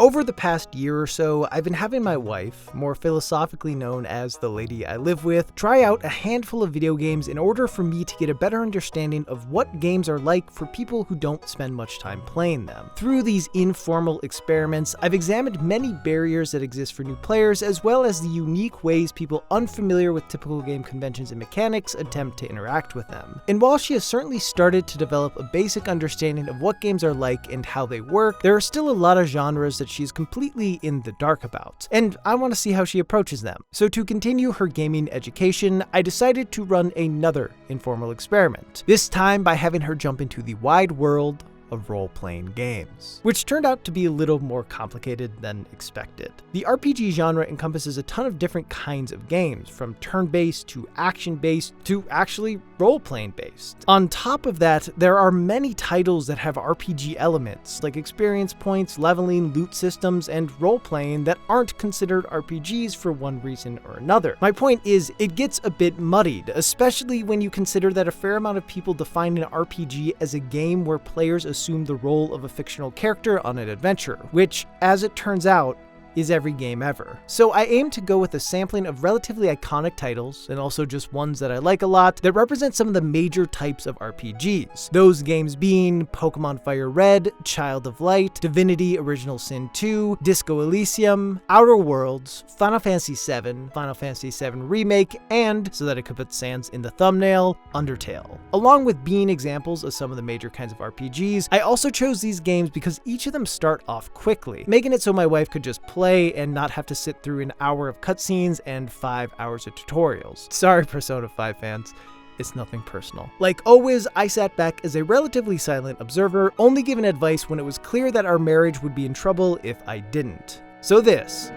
Over the past year or so, I've been having my wife, more philosophically known as the lady I live with, try out a handful of video games in order for me to get a better understanding of what games are like for people who don't spend much time playing them. Through these informal experiments, I've examined many barriers that exist for new players, as well as the unique ways people unfamiliar with typical game conventions and mechanics attempt to interact with them. And while she has certainly started to develop a basic understanding of what games are like and how they work, there are still a lot of genres that she's completely in the dark about, and I want to see how she approaches them. So to continue her gaming education, I decided to run another informal experiment, this time by having her jump into the wide world of role-playing games, which turned out to be a little more complicated than expected. The RPG genre encompasses a ton of different kinds of games, from turn-based to action-based to actually role-playing based. On top of that, there are many titles that have RPG elements, like experience points, leveling, loot systems, and role-playing that aren't considered RPGs for one reason or another. My point is, it gets a bit muddied, especially when you consider that a fair amount of people define an RPG as a game where players assume the role of a fictional character on an adventure, which, as it turns out, is every game ever. So I aim to go with a sampling of relatively iconic titles, and also just ones that I like a lot, that represent some of the major types of RPGs. Those games being Pokemon Fire Red, Child of Light, Divinity Original Sin 2, Disco Elysium, Outer Worlds, Final Fantasy VII, Final Fantasy VII Remake, and, so that I could put Sans in the thumbnail, Undertale. Along with being examples of some of the major kinds of RPGs, I also chose these games because each of them start off quickly, making it so my wife could just play and not have to sit through an hour of cutscenes and 5 hours of tutorials. Sorry, Persona 5 fans. It's nothing personal. Like always, I sat back as a relatively silent observer, only giving advice when it was clear that our marriage would be in trouble if I didn't. So this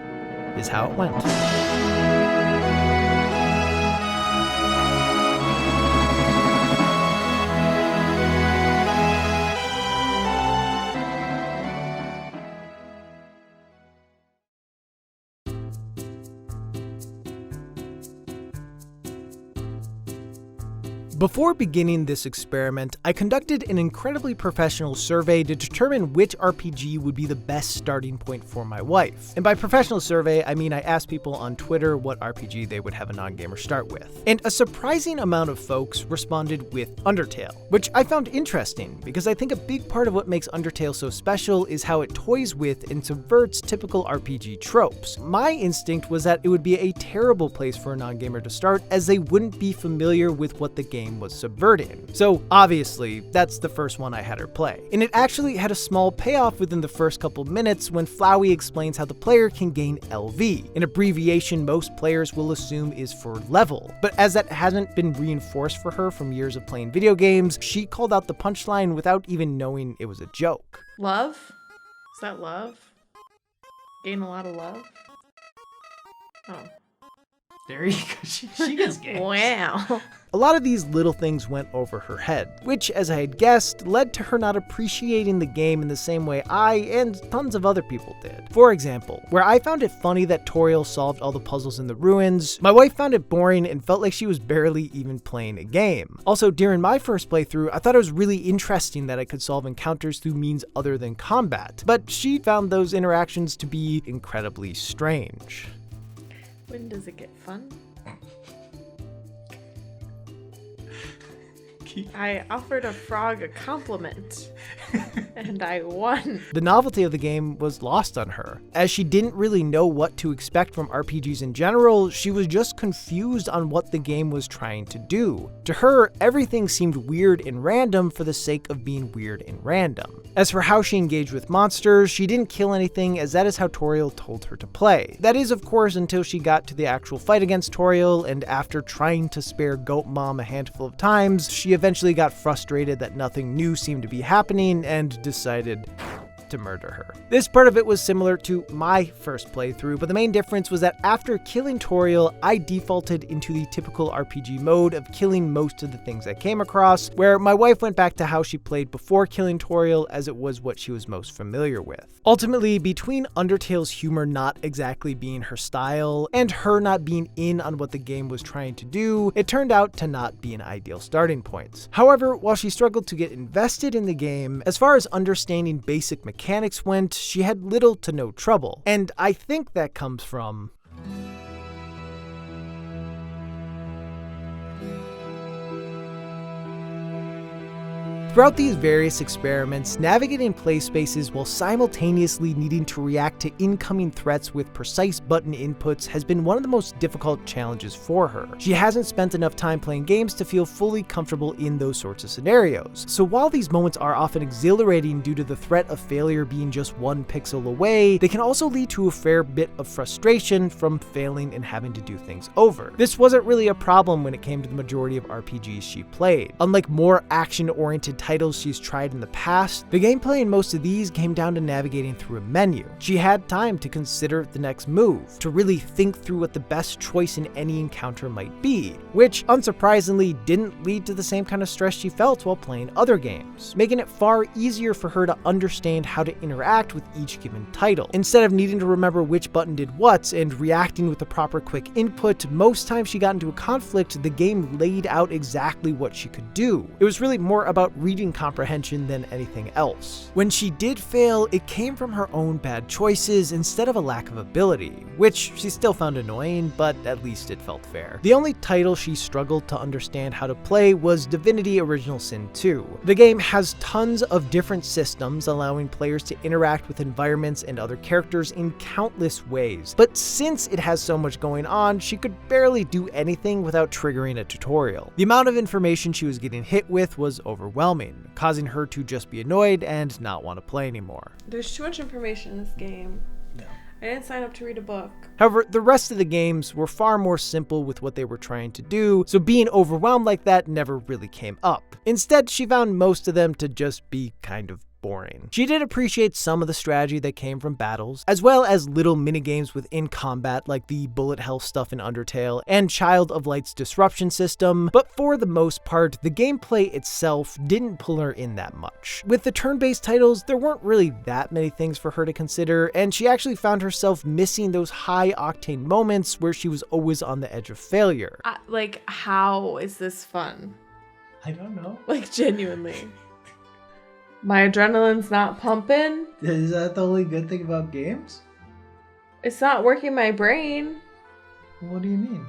is how it went. Before beginning this experiment, I conducted an incredibly professional survey to determine which RPG would be the best starting point for my wife. And by professional survey, I mean I asked people on Twitter what RPG they would have a non-gamer start with. And a surprising amount of folks responded with Undertale, which I found interesting because I think a big part of what makes Undertale so special is how it toys with and subverts typical RPG tropes. My instinct was that it would be a terrible place for a non-gamer to start, as they wouldn't be familiar with what the game was subverting. So obviously, that's the first one I had her play. And it actually had a small payoff within the first couple minutes when Flowey explains how the player can gain LV, an abbreviation most players will assume is for level. But as that hasn't been reinforced for her from years of playing video games, she called out the punchline without even knowing it was a joke. Love? Is that love? Gain a lot of love? Oh. There you go. She gets games. Wow. A lot of these little things went over her head, which, as I had guessed, led to her not appreciating the game in the same way I and tons of other people did. For example, where I found it funny that Toriel solved all the puzzles in the ruins, my wife found it boring and felt like she was barely even playing a game. Also, during my first playthrough, I thought it was really interesting that I could solve encounters through means other than combat, but she found those interactions to be incredibly strange. When does it get fun? I offered a frog a compliment, and I won. The novelty of the game was lost on her. As she didn't really know what to expect from RPGs in general, she was just confused on what the game was trying to do. To her, everything seemed weird and random for the sake of being weird and random. As for how she engaged with monsters, she didn't kill anything, as that is how Toriel told her to play. That is, of course, until she got to the actual fight against Toriel, and after trying to spare Goat Mom a handful of times, she eventually got frustrated that nothing new seemed to be happening and decided to murder her. This part of it was similar to my first playthrough, but the main difference was that after killing Toriel, I defaulted into the typical RPG mode of killing most of the things I came across, where my wife went back to how she played before killing Toriel, as it was what she was most familiar with. Ultimately, between Undertale's humor not exactly being her style, and her not being in on what the game was trying to do, it turned out to not be an ideal starting point. However, while she struggled to get invested in the game, as far as understanding basic mechanics mechanics went, she had little to no trouble. And I think that comes from throughout these various experiments, navigating play spaces while simultaneously needing to react to incoming threats with precise button inputs has been one of the most difficult challenges for her. She hasn't spent enough time playing games to feel fully comfortable in those sorts of scenarios. So while these moments are often exhilarating due to the threat of failure being just one pixel away, they can also lead to a fair bit of frustration from failing and having to do things over. This wasn't really a problem when it came to the majority of RPGs she played. Unlike more action-oriented titles she's tried in the past, the gameplay in most of these came down to navigating through a menu. She had time to consider the next move, to really think through what the best choice in any encounter might be, which unsurprisingly didn't lead to the same kind of stress she felt while playing other games, making it far easier for her to understand how to interact with each given title. Instead of needing to remember which button did what and reacting with the proper quick input, most times she got into a conflict, the game laid out exactly what she could do. It was really more about reading comprehension than anything else. When she did fail, it came from her own bad choices instead of a lack of ability, which she still found annoying, but at least it felt fair. The only title she struggled to understand how to play was Divinity Original Sin 2. The game has tons of different systems, allowing players to interact with environments and other characters in countless ways, but since it has so much going on, she could barely do anything without triggering a tutorial. The amount of information she was getting hit with was overwhelming, causing her to just be annoyed and not want to play anymore. There's too much information in this game. No. I didn't sign up to read a book. However, the rest of the games were far more simple with what they were trying to do, so being overwhelmed like that never really came up. Instead, she found most of them to just be kind of boring. She did appreciate some of the strategy that came from battles, as well as little minigames within combat like the bullet hell stuff in Undertale and Child of Light's disruption system, but for the most part, the gameplay itself didn't pull her in that much. With the turn-based titles, there weren't really that many things for her to consider, and she actually found herself missing those high-octane moments where she was always on the edge of failure. Like, how is this fun? I don't know. Like, genuinely. My adrenaline's not pumping. Is that the only good thing about games? It's not working my brain. What do you mean?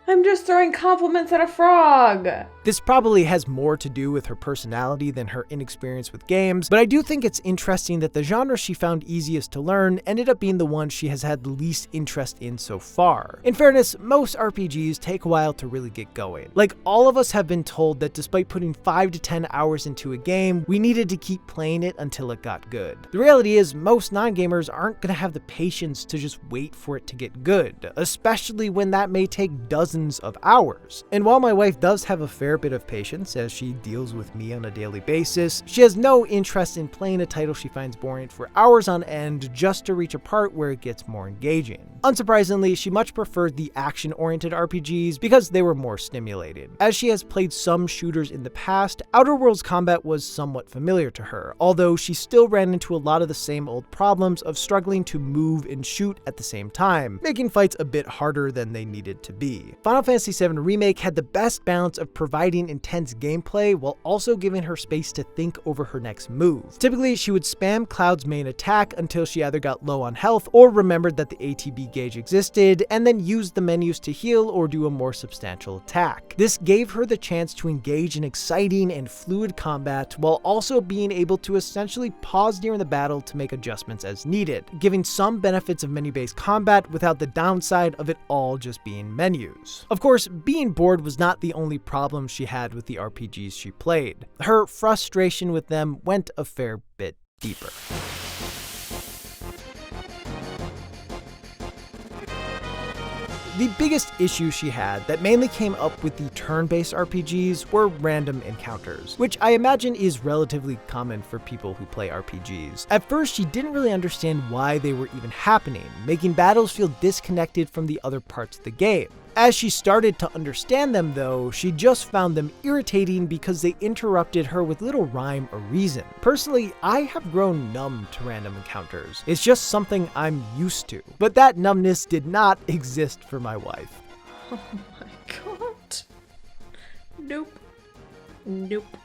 I'm just throwing compliments at a frog. This probably has more to do with her personality than her inexperience with games, but I do think it's interesting that the genre she found easiest to learn ended up being the one she has had the least interest in so far. In fairness, most RPGs take a while to really get going. Like, all of us have been told that despite putting 5 to 10 hours into a game, we needed to keep playing it until it got good. The reality is, most non-gamers aren't gonna have the patience to just wait for it to get good, especially when that may take dozens of hours. And while my wife does have a fair bit of patience as she deals with me on a daily basis, she has no interest in playing a title she finds boring for hours on end just to reach a part where it gets more engaging. Unsurprisingly, she much preferred the action-oriented RPGs because they were more stimulating. As she has played some shooters in the past, Outer Worlds combat was somewhat familiar to her, although she still ran into a lot of the same old problems of struggling to move and shoot at the same time, making fights a bit harder than they needed to be. Final Fantasy VII Remake had the best balance of providing intense gameplay while also giving her space to think over her next move. Typically, she would spam Cloud's main attack until she either got low on health or remembered that the ATB gauge existed, and then used the menus to heal or do a more substantial attack. This gave her the chance to engage in exciting and fluid combat while also being able to essentially pause during the battle to make adjustments as needed, giving some benefits of menu-based combat without the downside of it all just being menus. Of course, being bored was not the only problem she had with the RPGs she played. Her frustration with them went a fair bit deeper. The biggest issue she had that mainly came up with the turn-based RPGs were random encounters, which I imagine is relatively common for people who play RPGs. At first, she didn't really understand why they were even happening, making battles feel disconnected from the other parts of the game. As she started to understand them though, she just found them irritating because they interrupted her with little rhyme or reason. Personally, I have grown numb to random encounters. It's just something I'm used to. But that numbness did not exist for my wife. Oh my god. Nope. Nope.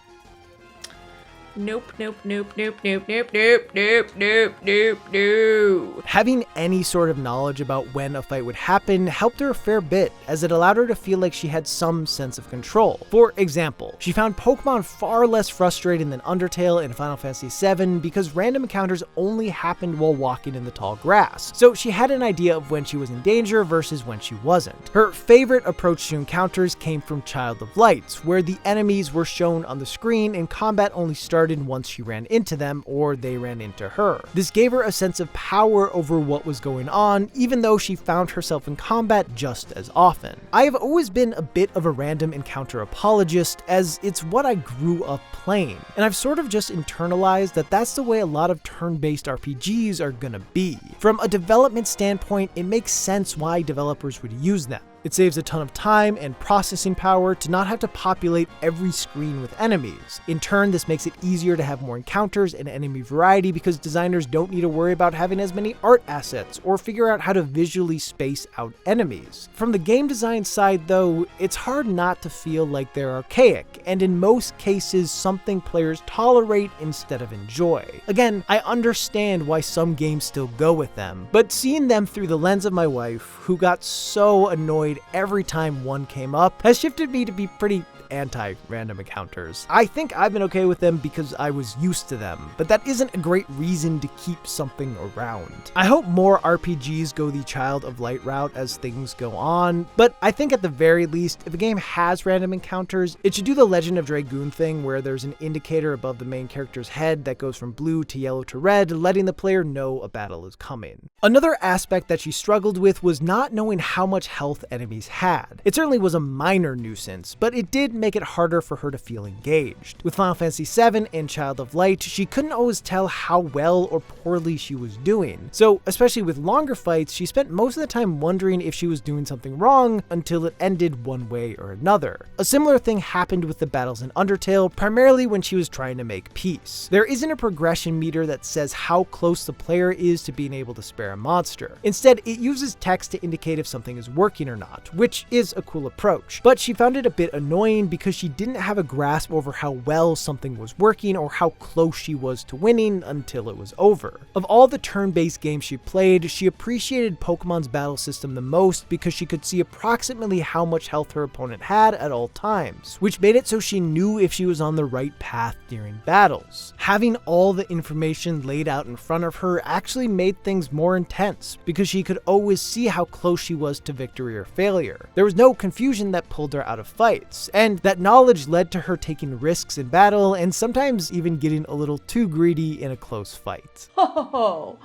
Nope, nope, nope, nope, nope, nope, nope, nope, nope, nope, nope. Having any sort of knowledge about when a fight would happen helped her a fair bit, as it allowed her to feel like she had some sense of control. For example, she found Pokemon far less frustrating than Undertale in Final Fantasy VII because random encounters only happened while walking in the tall grass, so she had an idea of when she was in danger versus when she wasn't. Her favorite approach to encounters came from Child of Light, where the enemies were shown on the screen and combat only started once she ran into them or they ran into her. This gave her a sense of power over what was going on, even though she found herself in combat just as often. I have always been a bit of a random encounter apologist, as it's what I grew up playing, and I've sort of just internalized that that's the way a lot of turn-based RPGs are gonna be. From a development standpoint, it makes sense why developers would use them. It saves a ton of time and processing power to not have to populate every screen with enemies. In turn, this makes it easier to have more encounters and enemy variety because designers don't need to worry about having as many art assets or figure out how to visually space out enemies. From the game design side though, it's hard not to feel like they're archaic, and in most cases something players tolerate instead of enjoy. Again, I understand why some games still go with them, but seeing them through the lens of my wife, who got so annoyed every time one came up, has shifted me to be pretty anti-random encounters. I think I've been okay with them because I was used to them, but that isn't a great reason to keep something around. I hope more RPGs go the Child of Light route as things go on, but I think at the very least, if a game has random encounters, it should do the Legend of Dragoon thing where there's an indicator above the main character's head that goes from blue to yellow to red, letting the player know a battle is coming. Another aspect that she struggled with was not knowing how much health enemies had. It certainly was a minor nuisance, but it did make it harder for her to feel engaged. With Final Fantasy VII and Child of Light, she couldn't always tell how well or poorly she was doing. So, especially with longer fights, she spent most of the time wondering if she was doing something wrong until it ended one way or another. A similar thing happened with the battles in Undertale, primarily when she was trying to make peace. There isn't a progression meter that says how close the player is to being able to spare a monster. Instead, it uses text to indicate if something is working or not, which is a cool approach. But she found it a bit annoying because she didn't have a grasp over how well something was working or how close she was to winning until it was over. Of all the turn-based games she played, she appreciated Pokemon's battle system the most because she could see approximately how much health her opponent had at all times, which made it so she knew if she was on the right path during battles. Having all the information laid out in front of her actually made things more intense because she could always see how close she was to victory or failure. There was no confusion that pulled her out of fights, and that knowledge led to her taking risks in battle and sometimes even getting a little too greedy in a close fight. Oh,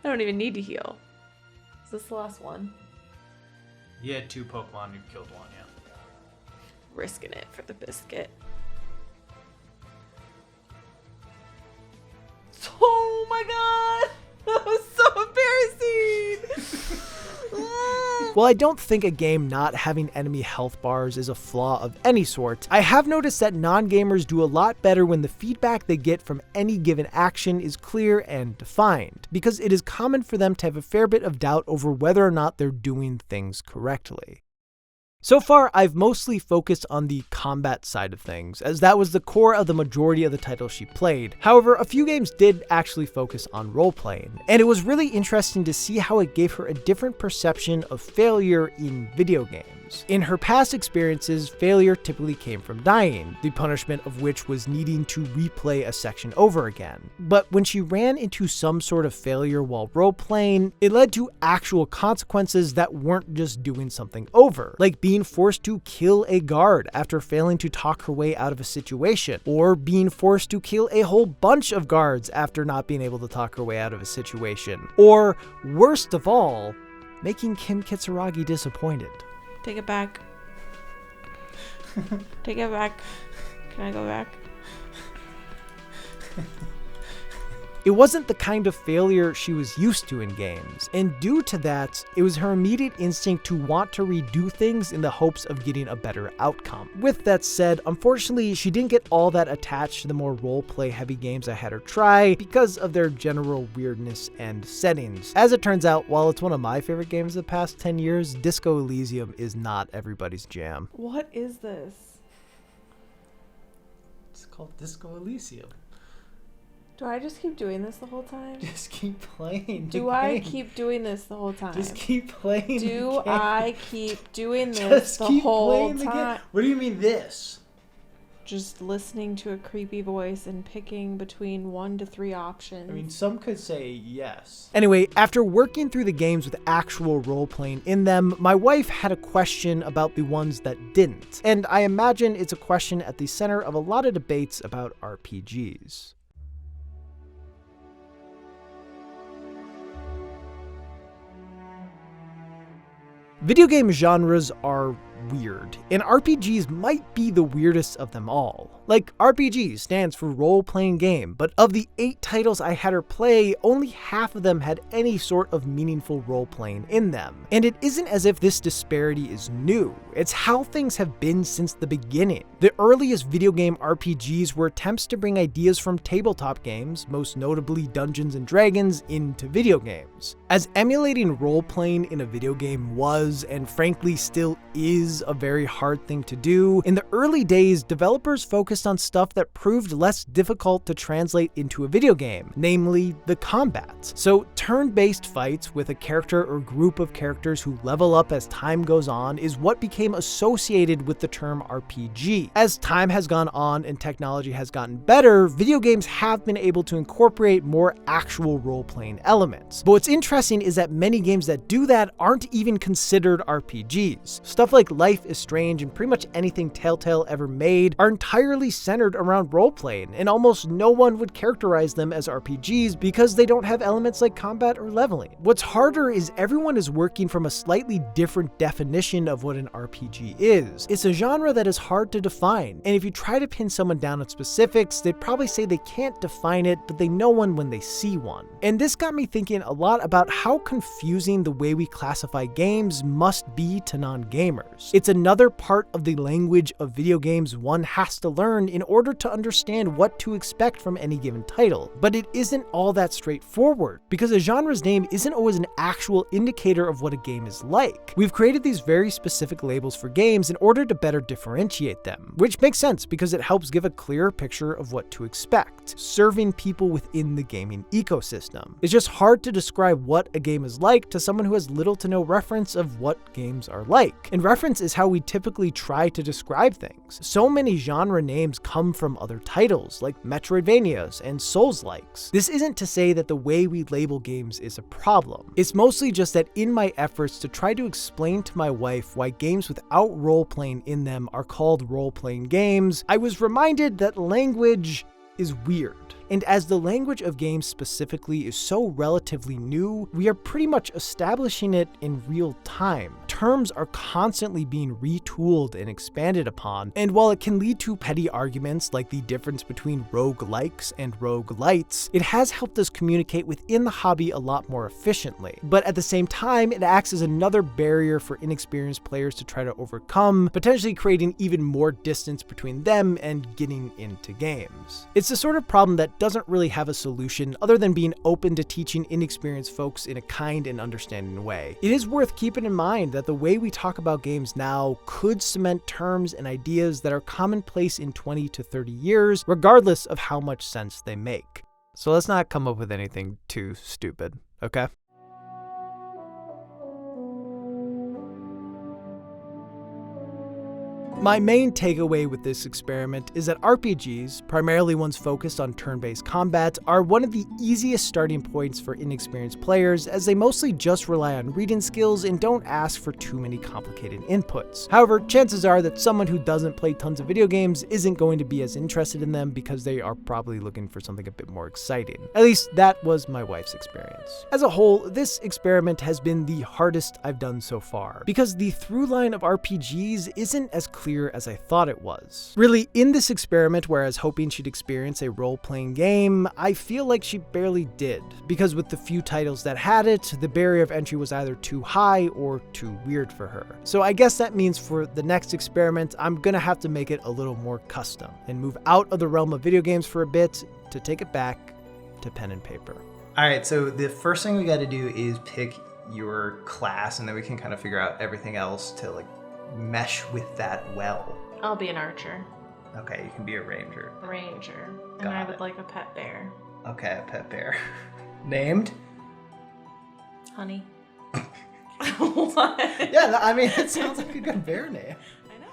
I don't even need to heal. Is this the last one? You had 2 Pokemon, you killed 1, yeah. Risking it for the biscuit. Oh my god! That was so embarrassing! While I don't think a game not having enemy health bars is a flaw of any sort, I have noticed that non-gamers do a lot better when the feedback they get from any given action is clear and defined, because it is common for them to have a fair bit of doubt over whether or not they're doing things correctly. So far, I've mostly focused on the combat side of things, as that was the core of the majority of the titles she played. However, a few games did actually focus on role-playing, and it was really interesting to see how it gave her a different perception of failure in video games. In her past experiences, failure typically came from dying, the punishment of which was needing to replay a section over again. But when she ran into some sort of failure while role-playing, it led to actual consequences that weren't just doing something over, like being forced to kill a guard after failing to talk her way out of a situation, or being forced to kill a whole bunch of guards after not being able to talk her way out of a situation, or worst of all, making Kim Kitsuragi disappointed. Take it back. Take it back. Can I go back? It wasn't the kind of failure she was used to in games, and due to that, it was her immediate instinct to want to redo things in the hopes of getting a better outcome. With that said, unfortunately, she didn't get all that attached to the more role-play heavy games I had her try because of their general weirdness and settings. As it turns out, while it's one of my favorite games of the past 10 years, Disco Elysium is not everybody's jam. What is this? It's called Disco Elysium. Do I just keep doing this the whole time? Just keep playing. Do I keep doing this the whole time? Just keep playing. Do I keep doing this the whole time? What do you mean this? Just listening to a creepy voice and picking between 1 to 3 options. I mean, some could say yes. Anyway, after working through the games with actual role-playing in them, my wife had a question about the ones that didn't. And I imagine it's a question at the center of a lot of debates about RPGs. Video game genres are weird, and RPGs might be the weirdest of them all. Like, RPG stands for role-playing game, but of the 8 titles I had her play, only half of them had any sort of meaningful role-playing in them. And it isn't as if this disparity is new, it's how things have been since the beginning. The earliest video game RPGs were attempts to bring ideas from tabletop games, most notably Dungeons & Dragons, into video games. As emulating role-playing in a video game was, and frankly still is, a very hard thing to do, in the early days, developers focused on stuff that proved less difficult to translate into a video game, namely the combat. So turn-based fights with a character or group of characters who level up as time goes on is what became associated with the term RPG. As time has gone on and technology has gotten better, video games have been able to incorporate more actual role-playing elements. But what's interesting is that many games that do that aren't even considered RPGs. Stuff like Life is Strange and pretty much anything Telltale ever made are entirely centered around role-playing, and almost no one would characterize them as RPGs because they don't have elements like combat or leveling. What's harder is everyone is working from a slightly different definition of what an RPG is. It's a genre that is hard to define, and if you try to pin someone down on specifics, they'd probably say they can't define it, but they know one when they see one. And this got me thinking a lot about how confusing the way we classify games must be to non-gamers. It's another part of the language of video games one has to learn in order to understand what to expect from any given title. But it isn't all that straightforward, because a genre's name isn't always an actual indicator of what a game is like. We've created these very specific labels for games in order to better differentiate them, which makes sense because it helps give a clearer picture of what to expect, serving people within the gaming ecosystem. It's just hard to describe what a game is like to someone who has little to no reference of what games are like. And reference is how we typically try to describe things. So many genre names come from other titles, like Metroidvanias and Souls-likes. This isn't to say that the way we label games is a problem. It's mostly just that in my efforts to try to explain to my wife why games without role-playing in them are called role-playing games, I was reminded that language is weird. And as the language of games specifically is so relatively new, we are pretty much establishing it in real time. Terms are constantly being retooled and expanded upon, and while it can lead to petty arguments like the difference between roguelikes and roguelites, it has helped us communicate within the hobby a lot more efficiently. But at the same time, it acts as another barrier for inexperienced players to try to overcome, potentially creating even more distance between them and getting into games. It's the sort of problem that doesn't really have a solution other than being open to teaching inexperienced folks in a kind and understanding way. It is worth keeping in mind that the way we talk about games now could cement terms and ideas that are commonplace in 20 to 30 years, regardless of how much sense they make. So let's not come up with anything too stupid, okay? My main takeaway with this experiment is that RPGs, primarily ones focused on turn-based combat, are one of the easiest starting points for inexperienced players, as they mostly just rely on reading skills and don't ask for too many complicated inputs. However, chances are that someone who doesn't play tons of video games isn't going to be as interested in them because they are probably looking for something a bit more exciting. At least that was my wife's experience. As a whole, this experiment has been the hardest I've done so far, because the through line of RPGs isn't as clear as I thought it was. Really, in this experiment, where I was hoping she'd experience a role-playing game, I feel like she barely did, because with the few titles that had it, the barrier of entry was either too high or too weird for her. So I guess that means for the next experiment, I'm gonna have to make it a little more custom, and move out of the realm of video games for a bit to take it back to pen and paper. All right, so the first thing we gotta do is pick your class, and then we can kind of figure out everything else to like mesh with that well. I'll be an archer. Okay, you can be a ranger. Ranger. And Got I would it. like a pet bear. Okay, a pet bear. Named? Honey. What? Yeah, I mean, it sounds like a good bear name. I know.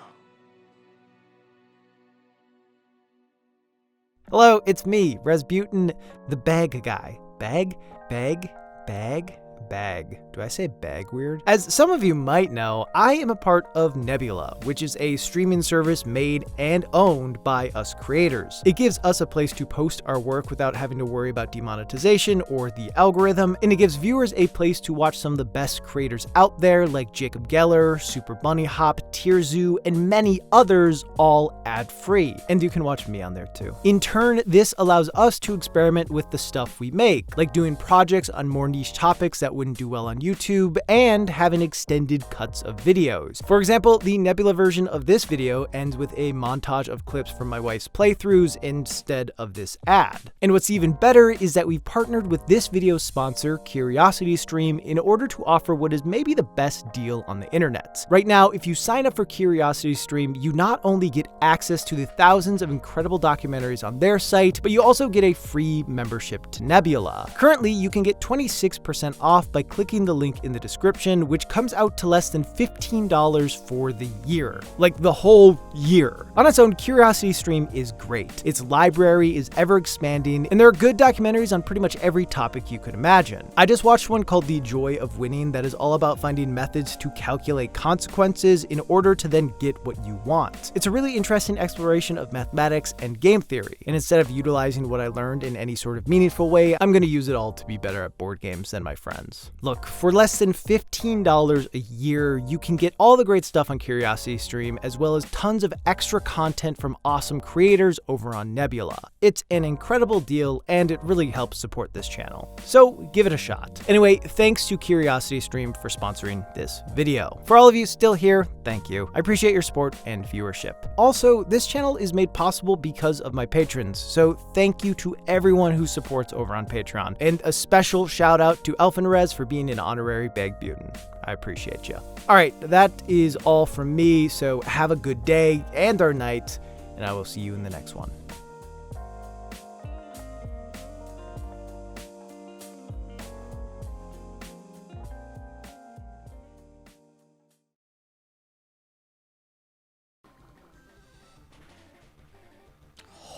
Hello, it's me, Razbuten, the bag guy. Bag? Bag? Bag? Bag. Do I say bag weird? As some of you might know, I am a part of Nebula, which is a streaming service made and owned by us creators. It gives us a place to post our work without having to worry about demonetization or the algorithm, and it gives viewers a place to watch some of the best creators out there like Jacob Geller, Super Bunny Hop, Tierzoo, and many others, all ad-free. And you can watch me on there too. In turn, this allows us to experiment with the stuff we make, like doing projects on more niche topics that wouldn't do well on YouTube, and having extended cuts of videos. For example, the Nebula version of this video ends with a montage of clips from my wife's playthroughs instead of this ad. And what's even better is that we've partnered with this video's sponsor, CuriosityStream, in order to offer what is maybe the best deal on the internet. Right now, if you sign up for CuriosityStream, you not only get access to the thousands of incredible documentaries on their site, but you also get a free membership to Nebula. Currently, you can get 26% off by clicking the link in the description, which comes out to less than $15 for the year. Like the whole year. On its own, CuriosityStream is great. Its library is ever expanding, and there are good documentaries on pretty much every topic you could imagine. I just watched one called The Joy of Winning that is all about finding methods to calculate consequences in order to then get what you want. It's a really interesting exploration of mathematics and game theory, and instead of utilizing what I learned in any sort of meaningful way, I'm going to use it all to be better at board games than my friends. Look, for less than $15 a year, you can get all the great stuff on CuriosityStream, as well as tons of extra content from awesome creators over on Nebula. It's an incredible deal, and it really helps support this channel. So give it a shot. Anyway, thanks to CuriosityStream for sponsoring this video. For all of you still here, thank you. I appreciate your support and viewership. Also, this channel is made possible because of my patrons, so thank you to everyone who supports over on Patreon, and a special shout out to Elfinrez for being an honorary bagbuten. I appreciate you. All right, that is all from me, so have a good day and or night, and I will see you in the next one.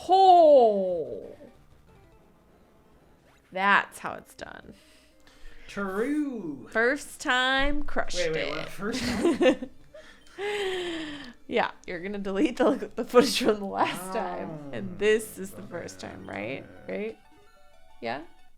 Oh, that's how it's done. True. First time crushed it. What? First time? Yeah, you're gonna delete the footage from the last time, and this is the first time, right? Right? Yeah.